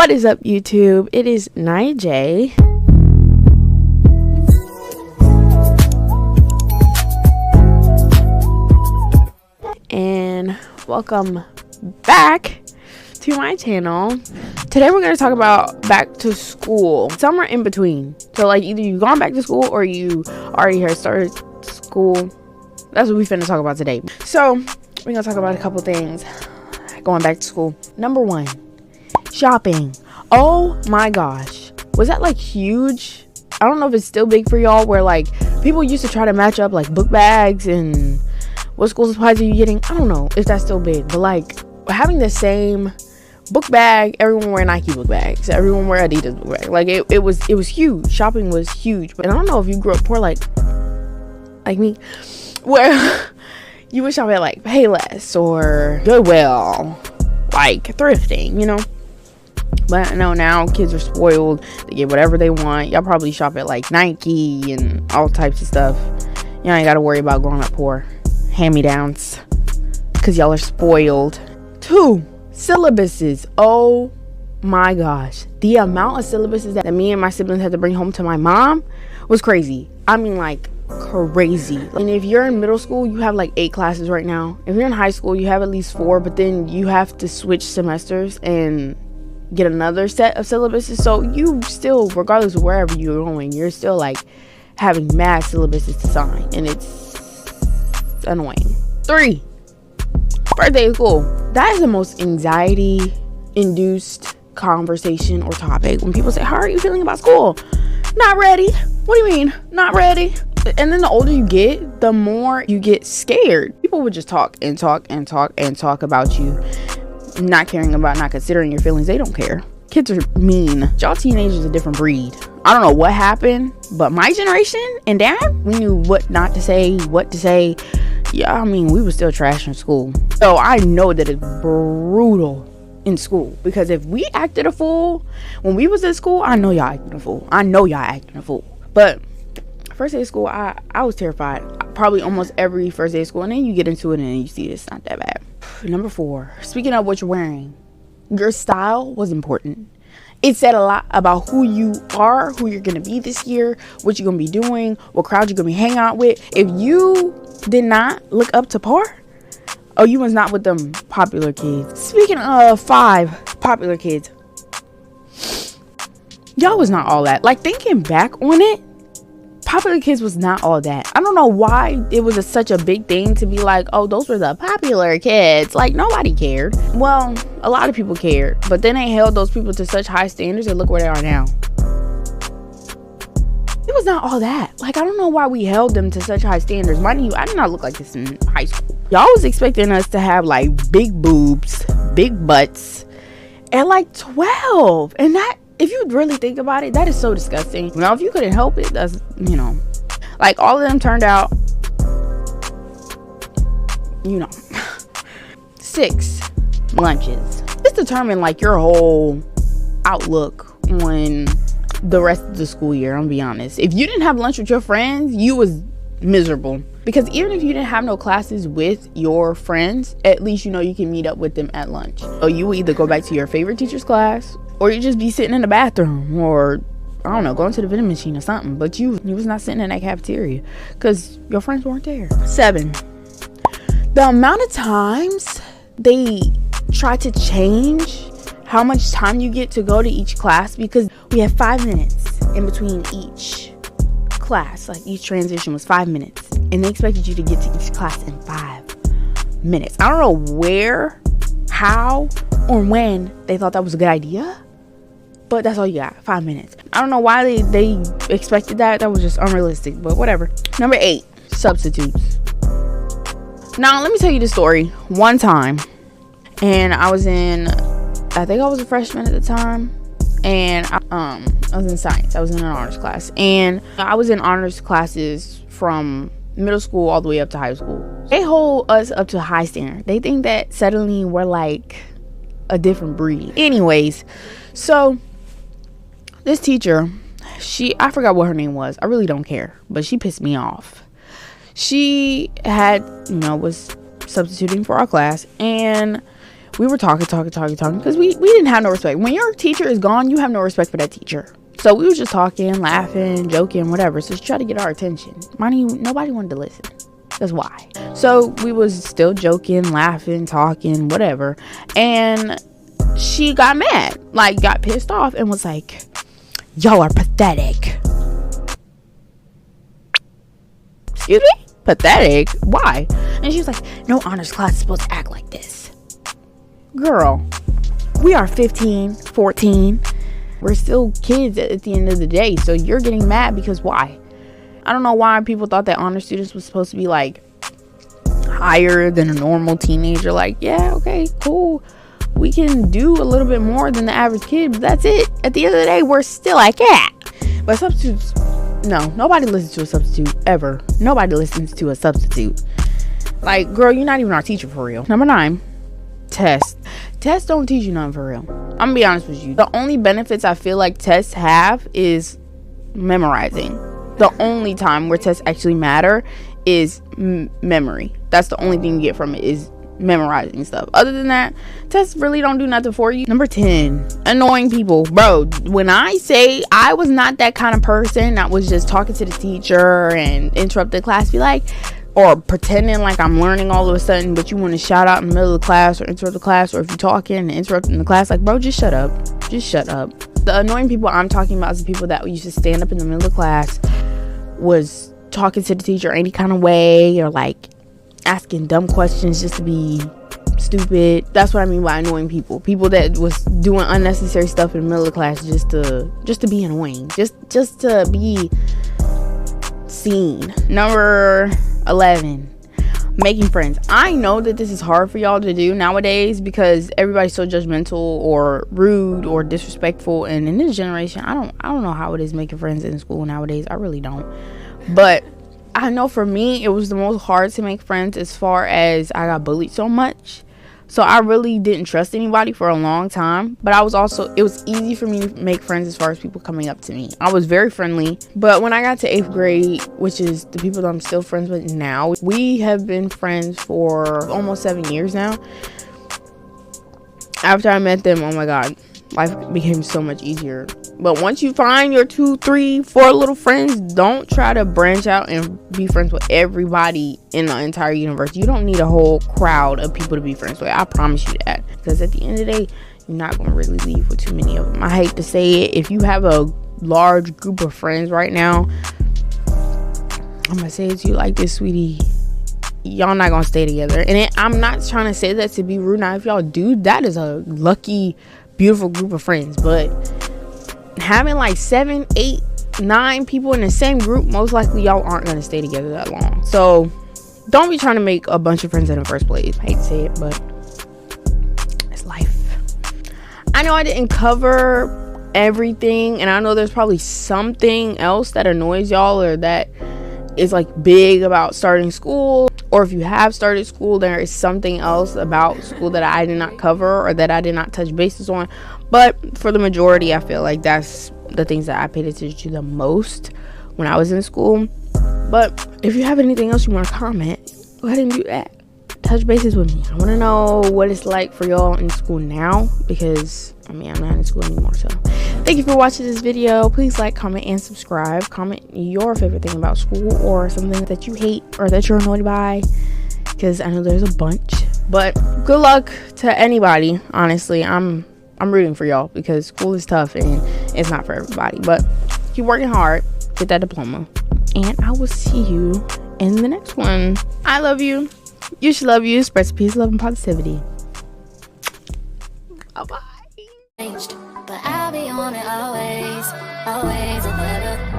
What is up, YouTube? It is Nia J. And welcome back to my channel. Today we're going to talk about back to school, somewhere in between. So like either you gone back to school or you already have started school. That's what we finna talk about today. So we're gonna talk about a couple things going back to school. Number one, shopping. Oh my gosh, was that like huge? I don't know if it's still big for y'all, where like people used to try to match up like book bags and what school supplies are you getting. I don't know if that's still big, but like having the same book bag, everyone wear Nike book bags, everyone wear Adidas book bag. Like it was huge. Shopping was huge. But I don't know if you grew up poor like me, where you would shop at like Payless or Goodwill, like thrifting, you know. But I know now kids are spoiled. They get whatever they want. Y'all probably shop at like Nike and all types of stuff. Y'all ain't gotta worry about growing up poor. Hand-me-downs, because y'all are spoiled. 2, syllabuses. Oh my gosh, the amount of syllabuses that me and my siblings had to bring home to my mom was crazy. I mean, like crazy. And if you're in middle school, you have like 8 classes right now. If you're in high school, you have at least 4, but then you have to switch semesters and get another set of syllabuses. So you still, regardless of wherever you're going, you're still like having mad syllabuses to sign, and it's annoying. 3, birthday of school. That is the most anxiety induced conversation or topic. When people say, how are you feeling about school? Not ready. What do you mean not ready? And then the older you get, the more you get scared. People would just talk and talk and talk and talk about you, not caring about, not considering your feelings. They don't care. Kids are mean. Y'all teenagers are a different breed. I don't know what happened, but my generation and down, we knew what not to say, what to say. Yeah, I mean, we were still trash in school. So I know that it's brutal in school, because if we acted a fool when we was in school, I know y'all acting a fool. But first day of school, I was terrified. Probably almost every first day of school, and then you get into it and you see it's not that bad. Number 4, speaking of what you're wearing, your style was important. It said a lot about who you are, who you're gonna be this year, what you're gonna be doing, what crowd you're gonna be hanging out with. If you did not look up to par, oh, you was not with them popular kids. Speaking of 5 popular kids, y'all was not all that. Like, thinking back on it, popular kids was not all that. I don't know why it was such a big thing to be like, oh, those were the popular kids. Like, nobody cared. Well, a lot of people cared, but then they held those people to such high standards, and look where they are now. It was not all that. Like, I don't know why we held them to such high standards. Mind you, I did not look like this in high school. Y'all was expecting us to have like big boobs, big butts at like 12, and that, if you really think about it, that is so disgusting. Now, if you couldn't help it, that's, you know, like all of them turned out, you know. 6, lunches. This determined like your whole outlook on the rest of the school year. I'm gonna be honest. If you didn't have lunch with your friends, you was miserable. Because even if you didn't have no classes with your friends, at least you know you can meet up with them at lunch. So you will either go back to your favorite teacher's class, or you just be sitting in the bathroom, or I don't know, going to the vending machine or something. But you was not sitting in that cafeteria because your friends weren't there. 7, the amount of times they try to change how much time you get to go to each class, because we have 5 minutes in between each class. Like, each transition was 5 minutes, and they expected you to get to each class in 5 minutes. I don't know where, how, or when they thought that was a good idea, but that's all you got, 5 minutes. I don't know why they expected that. That was just unrealistic, but whatever. Number 8, substitutes. Now, let me tell you the story. One time, and I think I was a freshman at the time, and I was in science. I was in an honors class, and I was in honors classes from middle school all the way up to high school. They hold us up to a high standard. They think that suddenly we're like a different breed. Anyways, so this teacher, I forgot what her name was. I really don't care, but she pissed me off. She was substituting for our class, and we were talking because we didn't have no respect. When your teacher is gone, you have no respect for that teacher. So we was just talking, laughing, joking, whatever. So she tried to get our attention. Mind you, nobody wanted to listen. That's why. So we was still joking, laughing, talking, whatever. And she got mad, like got pissed off and was like, y'all are pathetic. Excuse me? Pathetic? Why? And she was like, no honors class is supposed to act like this. Girl, we are 15, 14. We're still kids at the end of the day. So you're getting mad because why? I don't know why people thought that honor students was supposed to be like higher than a normal teenager. Like, yeah, okay, cool. We can do a little bit more than the average kid, but that's it. At the end of the day, we're still like that. But substitutes, no, nobody listens to a substitute ever. Nobody listens to a substitute. Like, girl, you're not even our teacher for real. Number 9, tests. Tests don't teach you nothing for real. I'm gonna be honest with you. The only benefits I feel like tests have is memorizing. The only time where tests actually matter is memory. That's the only thing you get from it is memorizing stuff. Other than that, tests really don't do nothing for you. Number 10, annoying people. Bro, when I say I was not that kind of person that was just talking to the teacher and interrupt the class, be like, or pretending like I'm learning all of a sudden, but you want to shout out in the middle of the class or interrupt the class, or if you're talking and interrupting the class, like, bro, just shut up. Just shut up. The annoying people I'm talking about is the people that used to stand up in the middle of the class, was talking to the teacher any kind of way, or like asking dumb questions just to be stupid. That's what I mean by annoying people. People that was doing unnecessary stuff in the middle of the class just to be annoying, just to be seen. Number 11, making friends. I know that this is hard for y'all to do nowadays because everybody's so judgmental or rude or disrespectful, and in this generation, I don't know how it is making friends in school nowadays. I really don't. But I know for me, it was the most hard to make friends as far as I got bullied so much. So I really didn't trust anybody for a long time. But it was easy for me to make friends as far as people coming up to me. I was very friendly. But when I got to 8th grade, which is the people that I'm still friends with now, we have been friends for almost 7 years now. After I met them, oh my God, life became so much easier. But once you find your 2, 3, 4 little friends, don't try to branch out and be friends with everybody in the entire universe. You don't need a whole crowd of people to be friends with. I promise you that. Because at the end of the day, you're not going to really leave with too many of them. I hate to say it. If you have a large group of friends right now, I'm going to say it to you like this, sweetie. Y'all not going to stay together. And I'm not trying to say that to be rude. Now, if y'all do, that is a lucky, beautiful group of friends. But having like 7, 8, 9 people in the same group, most likely y'all aren't going to stay together that long. So don't be trying to make a bunch of friends in the first place. I hate to say it, but it's life. I know I didn't cover everything, and I know there's probably something else that annoys y'all or that is like big about starting school, or if you have started school, there is something else about school that I did not cover or that I did not touch bases on. But for the majority, I feel like that's the things that I paid attention to the most when I was in school. But if you have anything else you want to comment, go ahead and do that. Touch bases with me. I want to know what it's like for y'all in school now, because I'm not in school anymore. So thank you for watching this video. Please like, comment, and subscribe. Comment your favorite thing about school or something that you hate or that you're annoyed by, because I know there's a bunch. But good luck to anybody. Honestly, I'm rooting for y'all because school is tough and it's not for everybody. But keep working hard, get that diploma, and I will see you in the next one. I love you. You should love you. Spread some peace, love, and positivity. Bye-bye. But I'll be on it always, always and never.